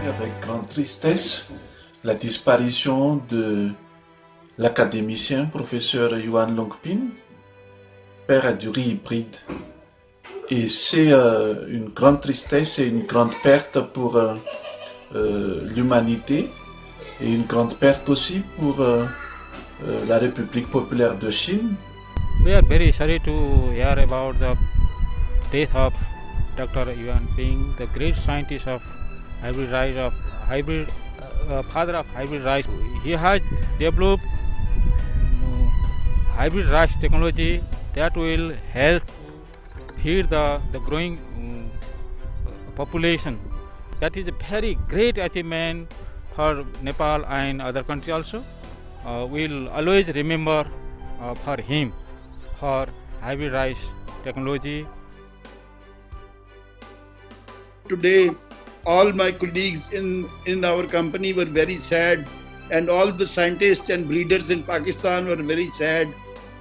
avec grande tristesse la disparition de l'académicien professeur yوآن père du riz hybride. Et c'est une grande tristesse et une grande perte pour l'humanité et une grande perte aussi pour la République populaire de Chine. We are very sorry to hear about the death of Dr. Yuen Ping, the great scientist of hybrid rice, father of hybrid rice. He has developed hybrid rice technology that will help feed the growing population. That is a very great achievement for Nepal and other countries also. We'll always remember for him, for hybrid rice technology. Today, all my colleagues in our company were very sad, and all the scientists and breeders in Pakistan were very sad,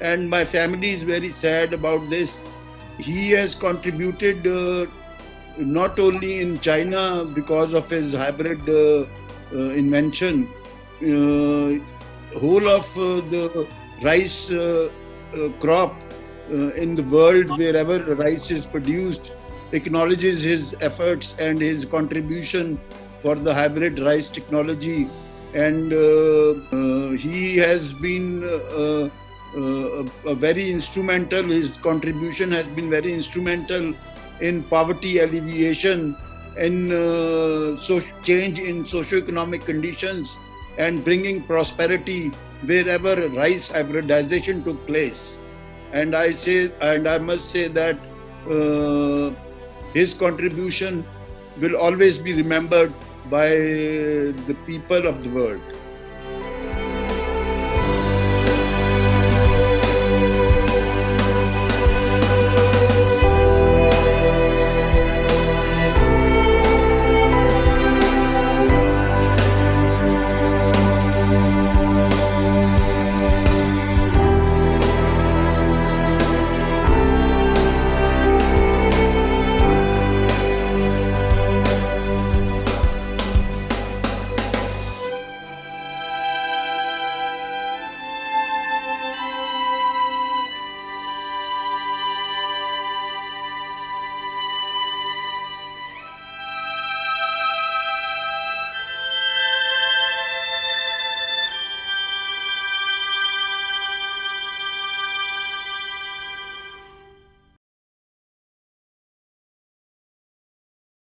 and my family is very sad about this. He has contributed not only in China because of his hybrid invention, whole of the rice crop in the world, wherever rice is produced, acknowledges his efforts and his contribution for the hybrid rice technology. And he has been very instrumental. His contribution has been very instrumental in poverty alleviation, in change in socio-economic conditions, and bringing prosperity wherever rice hybridization took place. And I must say that his contribution will always be remembered by the people of the world.